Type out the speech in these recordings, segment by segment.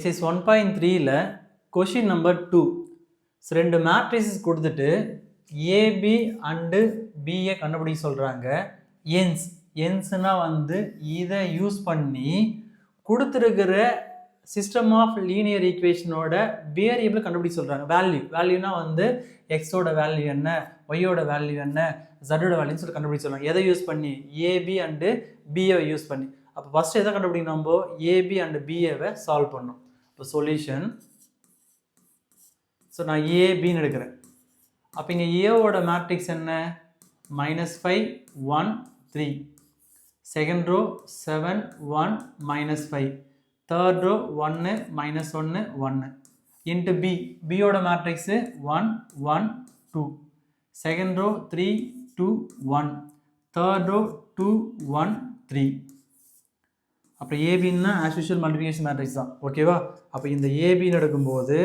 Exercise 1.3ல question number 2. ரெண்டு matrices கொடுத்துட்டு AB and BA கண்டுபிடிக்க சொல்றாங்க. ensனா வந்து இதை யூஸ் பண்ணி கொடுத்துருக்கிற சிஸ்டம் ஆஃப் லீனியர் ஈக்குவேஷனோட வேரியபிள் கண்டுபிடிக்க சொல்றாங்க. வேல்யூனா வந்து எக்ஸோட வேல்யூ என்ன, ஒய்யோட வேல்யூ என்ன, ஜட்டோட வேல்யூன்னு சொல்லி கண்டுபிடிக்க சொல்றாங்க. எதை யூஸ் பண்ணி? ஏபி அண்டு பிஏவை யூஸ் பண்ணி. அப்போ ஃபர்ஸ்ட் எதை கண்டுபிடிக்கணும்? நம்ம ஏபி அண்ட் பிஏவை சால்வ் பண்ணணும். இப்போ சொல்யூஷன், ஸோ நான் ஏபின்னு எடுக்கிறேன். அப்போ இங்கே ஏவோட மேட்ரிக்ஸ் என்ன? -5 1 3, second row 7 1 -5, third row 1 -1 1 into பியோட matrix 1 1 2, second row 3 2 1, third row 2 1 3. அப்போ ஏபின்னா ஆஸ் யூஷுவல் மல்டிபிகேஷன் மேட்ரிக்ஸ் தான். ஓகேவா? அப்போ இந்த ஏபின்னு எடுக்கும்போது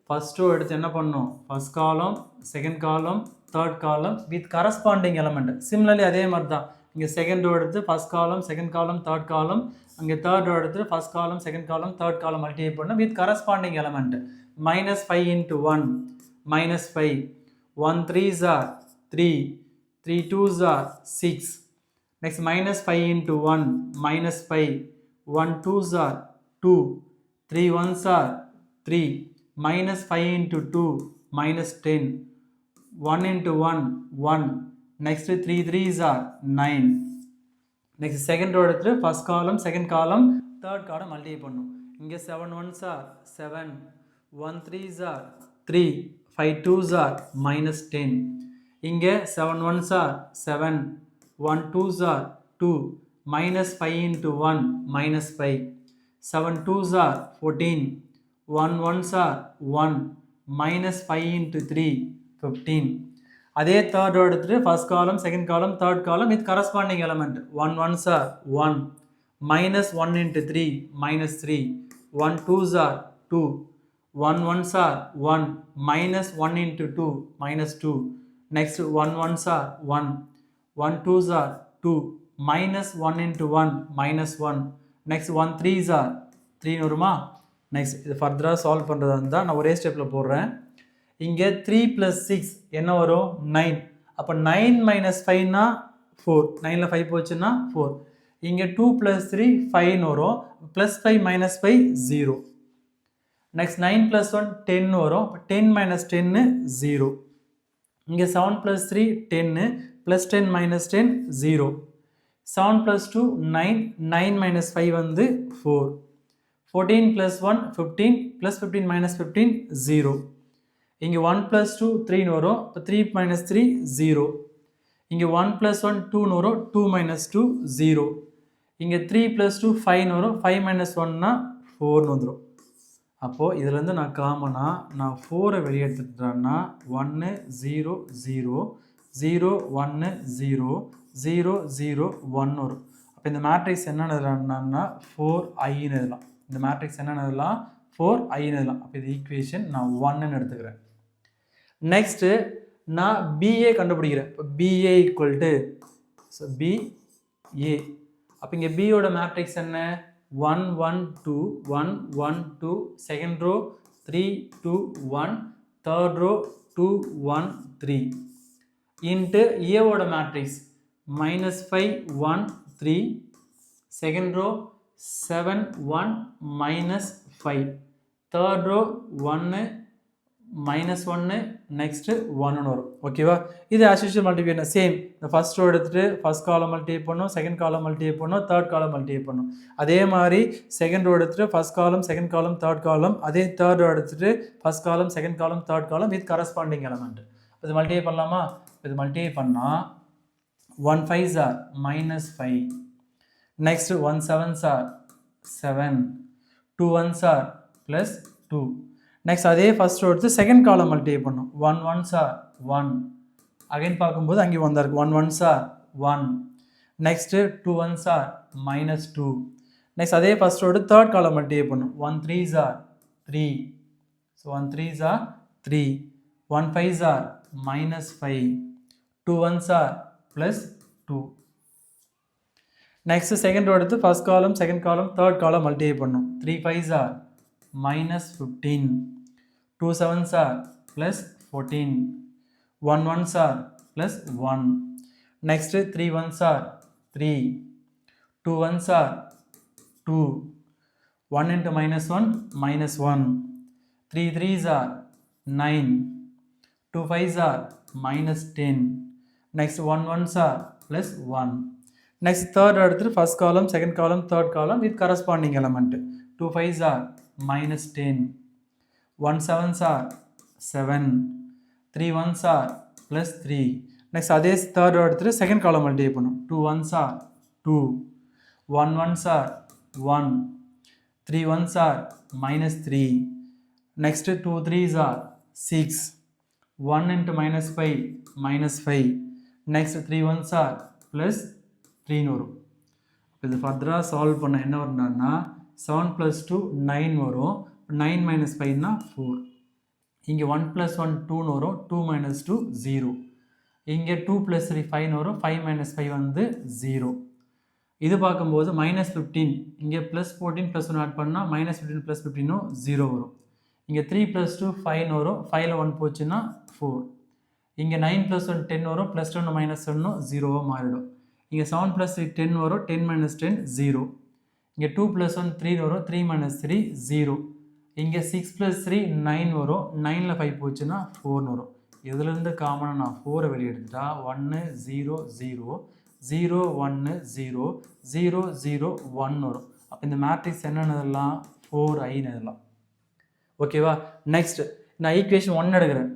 ஃபர்ஸ்ட் ரோ எடுத்து என்ன பண்ணணும்? First column, second column, third காலம் வித் கரஸ்பாண்டிங் எலமெண்ட். சிமிலர்லி அதே மாதிரி தான் இங்கே செகண்ட் ரோ எடுத்து first column, second column, third காலம், அங்கே தேர்ட் ரோ எடுத்து first column, second column, third column multiply பண்ணணும் with corresponding element. -5 into 1 -5, 1 3s are 3, 3 2s are 6. Next -5 into 1 -5, 1 2s are 2, 3 1s are 3, -5 into 2 -10, 1 into 1 1. Next 3 3s are 9. Next second row எடுத்து first column, second column, third column multiply பண்ணும். இங்கே 7 1s are 7, 1 3s are 3, 5 2s are -10. இங்கே 7 1s are 7, 1 2s are 2, -5 into 1 -5, 7 2s are 14, 1 1s are 1, -5 into 3 15. அதே third row எடுத்துட்டு first column, second column, third காலம் with corresponding element. 1 1s are 1, -1 into 3 -3, 1 2s are 2, 1 1s are 1, -1 into 2 -2. Next 1 1s are 1, 1 2s are 2, -1 into 1 -1. Next 1 3s are 3 வருமா? Next இது ஃபர்தராக solve பண்ணுறதா இருந்தால் நான் ஒரே ஸ்டெப்பில் போடுறேன். இங்கே 3 + 6 என்ன வரும்? 9. அப்போ 9 - 5னா 4, 9ல் 5 போச்சுன்னா 4. இங்கே 2 + 3 5ன்னு வரும். +5 -5 0. நெக்ஸ்ட் 9 + 1 10 வரும். அப்போ 10 - 10 0. இங்கே 7 + 3 10, +10 -10 0. 7 + 2 9, 9 - 5 வந்து 4. 14 + 1 15, +15 -15 0. இங்கே 1 + 2 3ன்னு வரும். இப்போ 3 - 3 0. இங்கே 1 + 1 2ன்னு வரும். 2 - 2 0. இங்கே 3 + 2 5ன்னு வரும். 5 - 1னா 4ன்னு வந்துடும். அப்போது இதுலேருந்து நான் காமனாக நான் 4ஐ வெளியே எடுத்துட்டேன்னா 1 0 0 0 1 0 0 0 1 வரும். அப்போ இந்த மேட்ரிக்ஸ் என்னென்னு எழுதலாம்னா 4i எழுதலாம். இந்த மேட்ரிக்ஸ் என்னென்னு எழுதலாம்? 4i எழுதலாம். அப்போ இது ஈக்குவேஷன் நான் 1ன்னு எடுத்துக்கிறேன். நெக்ஸ்ட்டு நான் பிஏ கண்டுபிடிக்கிறேன். இப்போ பிஏ ஈக்குவல் டு பிஏ. அப்போ இங்கே பியோட மேட்ரிக்ஸ் என்ன? 1 1 2 1 1 2, second row 3 2 1, third row 2 1 3 into ஏவோட matrix -5 1 3, second row 7 1 -5, third row 1 -1, next 1ன்னு வரும். ஓகேவா? இது ஆஸ் யூஷுவல் மல்டிப்ளை சேம். இந்த ஃபர்ஸ்ட் ரோ எடுத்துகிட்டு ஃபர்ஸ்ட் காலம் மல்டிப்ளை பண்ணும், செகண்ட் காலம் மல்டிப்ளை பண்ணும், தேர்ட் காலம் மல்டிப்ளை பண்ணும். அதே மாதிரி செகண்ட் ரோ எடுத்துகிட்டு first column, second column, third column, அதே தேர்ட் ரோ எடுத்துகிட்டு first column, second column, third காலம் வித் கரஸ்பாண்டிங் எலமெண்ட். இது மல்டிப்ளை பண்ணலாமா? இது மல்டிப்ளை பண்ணால் 1 5s are -5, next 1 7s are 7, 2 1s are +2. Next அதே ஃபர்ஸ்ட் ரோ எடுத்து செகண்ட் காலம் மல்டிப்ளை பண்ணும். 1 1s are 1, அகைன் பார்க்கும்போது அங்கே 1 தான் இருக்குது. 1 1s are 1, next 2 1s are -2. Next அதே ஃபர்ஸ்ட் ரோ எடுத்து தேர்ட் காலம் மல்டிப்ளை பண்ணும். 1 3s are 3, so 1 3s are 3, 1 5s are -5, 2 1s are +2. Next second row எடுத்து first column, second column, third column multiply பண்ணும். 3 5s are minus 15. 2 7s are plus 14. 1 1s are plus 1. Next 3 1s are 3. 2 1s are 2. 1 into minus 1 minus 1. 3 3s are 9. 2 5s are minus 10. Next 1 1s are plus 1. Next third எடுத்து first column, second column, third column with corresponding element. 2 5s are minus 10. 1 7s are 7. 3 1s are plus 3. Next அதே third எடுத்து second column multiply பண்ணும். 2 1s are 2. 1 1s are 1. 3 1s are minus 3. Next 2 3s are 6. 1 into minus 5 minus 5. Next 3 1s are plus 3 வரும். இது ஃபர்தராக solve பண்ண என்ன வரும்னா 7 plus 2 9 வரும். 9 minus 5 4. இங்கே 1 plus 1 2 வரும். 2 minus 2 0. இங்கே 2 plus 3 5 வரும். 5 minus 5 வந்து 0. இது பார்க்கும்போது minus 15. இங்கே plus 14 plus 1 ஆட் பண்ணால் minus 15 plus 15 0 வரும். இங்கே 3 plus 2 5 வரும். 5ல் 1 போச்சுன்னா 4. இங்கே 9 plus 1 10 வரும். plus 1 minus 1 0 மாறிடும். இங்கே 7 plus 3 10 வரும். 10 minus 10 0. இங்கே 2 plus 1 3 வரும். 3 minus 3 0. இங்கே 6 plus 3 9 வரும். 9ல் 5 போச்சுன்னா 4 வரும். இதுலேருந்து காமனாக நான் 4 வெளியே எடுத்துட்டா 1 0 0 0 1 0 0 0 1 வரும். அப்போ இந்த மேட்ரிக்ஸ் என்னென்னதெல்லாம் 4i எழுதலாம். ஓகேவா? நெக்ஸ்ட் நான் ஈக்குவேஷன் 1 எடுக்கிறேன்.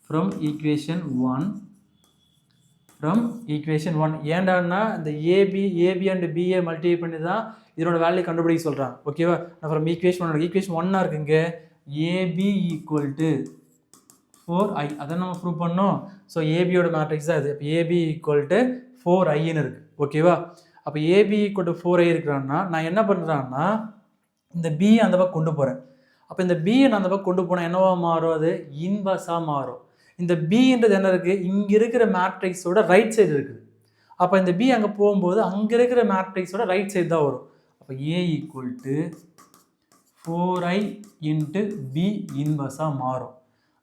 ஃப்ரம் ஈக்குவேஷன் 1 ஏண்டான்னா இந்த ஏபி அண்ட் பிஏ மல்டிப்ளை பண்ணி தான் இதனோட வேல்யூ கண்டுபிடிக்க சொல்கிறாங்க. ஓகேவா? நான் ஃப்ரம் ஈக்குவேஷன் 1 இருக்குங்க. ஏபி ஈக்குவல் டு 4i அதை நம்ம ப்ரூவ் பண்ணோம். ஸோ ஏபியோட மேட்ரிக்ஸ் தான் இது. இப்போ ஏபி ஈக்குவல் டு 4iன்னு இருக்குது. ஓகேவா? அப்போ ஏபி ஈக்குவல் டு 4i இருக்கிறான்னா நான் என்ன பண்ணுறேன்னா இந்த பி அந்த பக்கம் கொண்டு போகிறேன். அப்போ இந்த பியை நான் அந்த பக்கம் கொண்டு போனால் என்னவா மாறும்? அது இன்வர்ஸாக மாறும். இந்த பின்றது என்ன இருக்குது? இங்கே இருக்கிற மேட்ரிக்ஸோட ரைட் சைடு இருக்குது. அப்போ இந்த பி அங்கே போகும்போது அங்கே இருக்கிற மேட்ரிக்ஸோட ரைட் சைடு தான் வரும். அப்போ A equal to 4i into B இன்வர்ஸாக மாறும்.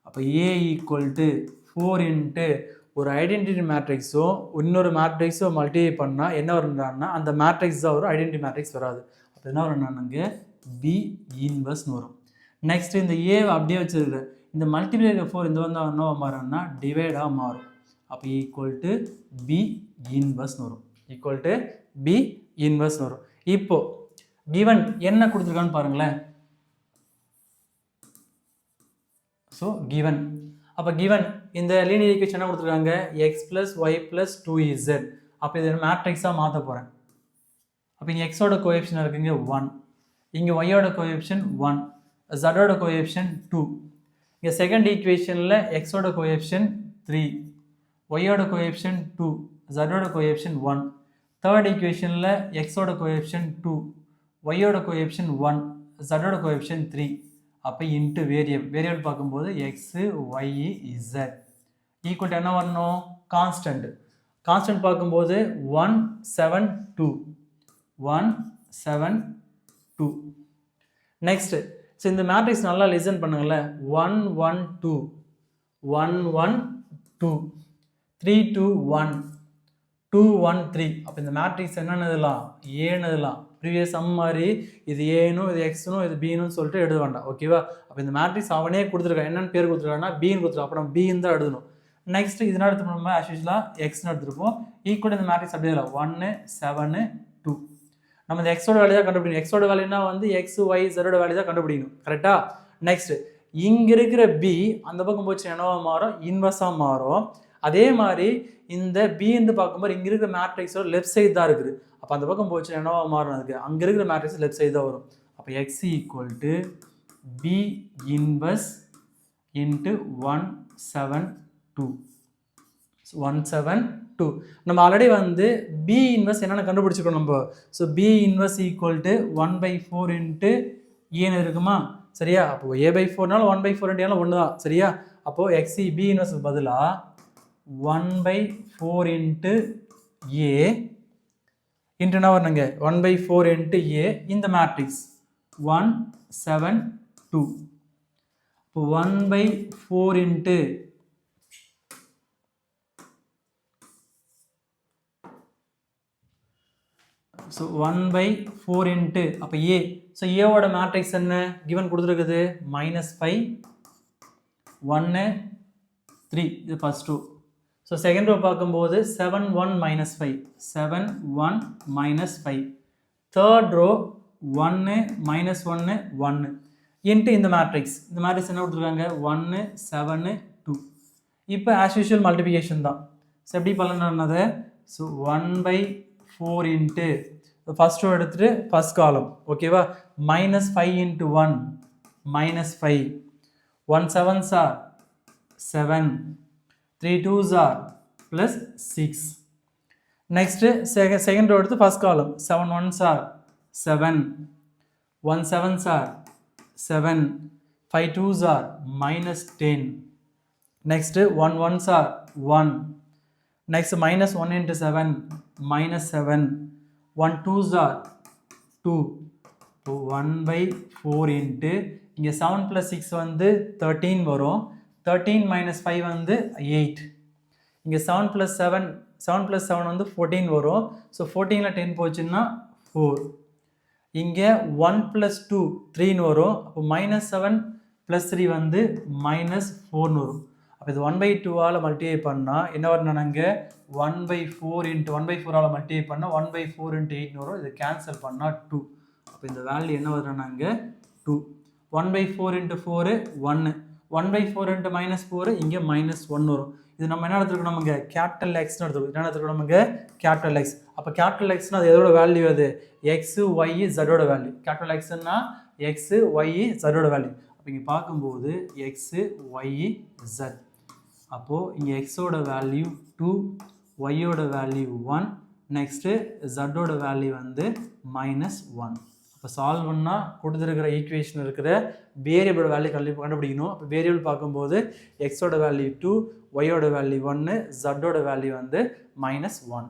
அப்போ ஏ ஈக்குவல் டு 4 இன்ட்டு ஒரு ஐடென்டிட்டி மேட்ரிக்ஸோ இன்னொரு மேட்ரிக்ஸோ மல்டிப்ளை பண்ணால் என்ன வரும்னா அந்த மேட்ரிக்ஸ் தான் வரும். ஐடென்டிட்டி மேட்ரிக்ஸ் வராது. அப்போ என்ன வரும்னாங்க பி இன்வர்ஸ்னு வரும். நெக்ஸ்ட் இந்த ஏவை அப்படியே வச்சுருக்கிறேன். இந்த மல்டிப்ளை 4 இந்த வந்து என்னவா மாறும்னா டிவைடாக மாறும். அப்போ ஈக்குவல் டு பி இன்வர்ஸ்னு வரும். வரும். இப்போ கிவன் என்ன கொடுத்துருக்கான்னு பாருங்களேன். ஸோ கிவன் அப்போ கிவன் இந்த லீனியர் ஈக்குவேஷன் என்ன கொடுத்துருக்காங்க? X plus y plus 2z. அப்போ இதை மேட்ரிக்ஸாக மாற்ற போகிறேன். அப்போ இங்கே எக்ஸோட கோஎஃபிஷியன்ட் இருக்குங்க 1. இங்கே ஒய்யோட கோஎஃபிஷியன்ட் 1. ஜோட கோஎஃபிஷியன்ட் 2. இங்கே செகண்ட் ஈக்குவேஷனில் எக்ஸோட கோஎஃபிஷியன்ட் 3. ஒய்யோட கோஎஃபிஷியன்ட் 2. ஜோட கோஎஃபிஷியன்ட் 1. தேர்ட் ஈக்குவேஷனில் எக்ஸோட கோஎஃபிஷியன்ட் 2. ஒய்யோட கோஎஃபிஷியன்ட் 1. ஜோட கோஎஃபிஷியன்ட் 3. அப்போ இன்ட்டு வேரியபிள் பார்க்கும்போது எக்ஸு ஒய் இசட் ஈக்குவல் என்ன வரணும்? கான்ஸ்டன்ட் பார்க்கும்போது 1 7 2. 1 7 2. நெக்ஸ்ட் ஸோ இந்த மேட்ரிக்ஸ் நல்லா லிசன் பண்ணுங்களேன். 1 1 2 1 1 2 3 2 1 2 1 3. அப்போ இந்த மேட்ரிக்ஸ் என்னென்னு எழுதலாம்? ஏன்னு எழுதலாம். ப்ரீவியஸ் சம் மாதிரி இது ஏனும் இது எக்ஸனும் இது பீனும் சொல்லிட்டு எழுத வேண்டாம். ஓகேவா? அப்போ இந்த மேட்ரிக்ஸ் அவனே கொடுத்துருக்கான். என்னென்னு பேர் கொடுத்துருக்காங்கன்னா பின்னு கொடுத்துருக்கான். அப்போ நம்ம பின்னு தான் எழுதணும். நெக்ஸ்ட் இதனால் எடுத்து நம்ம ஆஸ் யூஸ்வலாக எக்ஸ்னு எடுத்துருப்போம். ஈக்குவல் இந்த மேட்ரிக்ஸ் அப்படி இல்லை 1 7 2. நம்ம இந்த எக்ஸோட வேல்யூ தான் கண்டுபிடிக்கணும். எக்ஸோட வேல்யூனா வந்து எக்ஸ் ஒய் ஜெரோட வேல்யூ தான் கண்டுபிடிக்கணும். கரெக்டாக? நெக்ஸ்ட் இங்கே இருக்கிற பி அந்த பக்கம் போச்சு என்னவா மாறும்? இன்வர்ஸாக மாறும். அதே மாதிரி இந்த பின்னு பார்க்கும்போது இங்கே இருக்கிற மேட்ரிக்ஸோட லெஃப்ட் சைடு தான் இருக்குது. அப்போ அந்த பக்கம் போச்சு என்னவா மாறும்? அதுக்கு அங்கே இருக்கிற மேட்ரிக்ஸ் லெஃப்ட் சைடு தான் வரும். அப்போ x equal to B inverse into 1 7 2. 1 7 2. நம்ம ஆல்ரெடி வந்து பி இன்வர்ஸ் என்னென்ன கண்டுபிடிச்சிருக்கோம் நம்ம. So B inverse equal to 1/4 into ஏன்னு இருக்குமா? சரியா? அப்போது a/4னாலும் 1/4 இன்ட்டு ஒன்று தான். சரியா? அப்போது எக்ஸி பி இன்வர்ஸ் பதிலாக 1/4 இன்ட்டு ஏ இன்ட்டு என்ன வரணுங்க? 1/4 இன்ட்டு ஏ இந்த மேட்ரிக்ஸ் 1 7 2. இப்போ 1/4 into so 1/4 into அப்போ A. ஸோ ஏவோட மேட்ரிக்ஸ் என்ன கிவன் கொடுத்துருக்குது -5 1 3 இது first row. So second row பார்க்கும்போது 7 1 -5 7 1 -5. தேர்ட் ரோ 1 -1 1 இன்ட்டு இந்த மேட்ரிக்ஸ் என்ன கொடுத்துருக்காங்க 1 7 2. இப்போ ஆஸ் யூஷுவல் மல்டிபிகேஷன் தான். ஸோ எப்படி பண்ணணும்னது ஸோ 1/4 இன்ட்டு ஃபர்ஸ்ட் ரோ எடுத்துட்டு ஃபர்ஸ்ட் காலம் ஓகேவா -5 into 1 -5 1 7s are 7 3 2s are plus 6. Next second row எடுத்து first column 7 1s are 7 1 7s are 7 5 2s are -10. Next 1 1s are 1. Next -1 into 7 -7 1 2s are 2. 1/4 into இங்கே 7 plus 6 வந்து 13 வரும் 13 minus 5 வந்து 8. இங்கே 7 plus 7 வந்து 14 வரும். ஸோ 14ல் 10 போச்சுன்னா 4. இங்கே 1 plus 2 3 வரும். அப்போ -7 plus 3 வந்து -4 வரும். அப்போ இது 1/2 மல்டிப்ளை பண்ணால் என்ன வரணும் நாங்கள் 1/4 into 1/4 மல்டிப்ளை பண்ணால் 1/4 into 8 வரும். இது கேன்சல் பண்ணால் 2. அப்போ இந்த வேல்யூ என்ன வருதுன்னா நாங்கள் 2. 1/4 into 4 1 1/4 into -4 இங்கே -1 வரும். இது நம்ம என்ன எடுத்துருக்கோம் நமக்கு கேபிட்டல் எக்ஸ்னு எடுத்துருக்கோம். என்ன எடுத்துருக்கோம் நமக்கு கேபிட்டல் எக்ஸ். அப்போ கேபிட்டல் எக்ஸ்னா அது எதோட வேல்யூ அது எக்ஸ் ஒய் ஜெட்டோட வேல்யூ. கேபிட்டல் எக்ஸ்னா எக்ஸ் ஒய் ஜெட்டோட வேல்யூ. அப்போ இங்கே பார்க்கும்போது எக்ஸ் ஒய் ஜெட். அப்போது இங்கே எக்ஸோட வேல்யூ 2 ஒய்யோட வேல்யூ 1 நெக்ஸ்ட்டு ஜெட்டோட வேல்யூ வந்து -1. இப்போ சால்வ் பண்ணால் கொடுத்துருக்கிற ஈக்குவேஷன் இருக்கிற வேரியபிளோட வேல்யூ கண்டுபிடிக்கணும். அப்போ வேரியபிள் பார்க்கும்போது எக்ஸோட வேல்யூ 2 ஒய்யோட வேல்யூ 1 ஜெட்டோட வேல்யூ வந்து -1.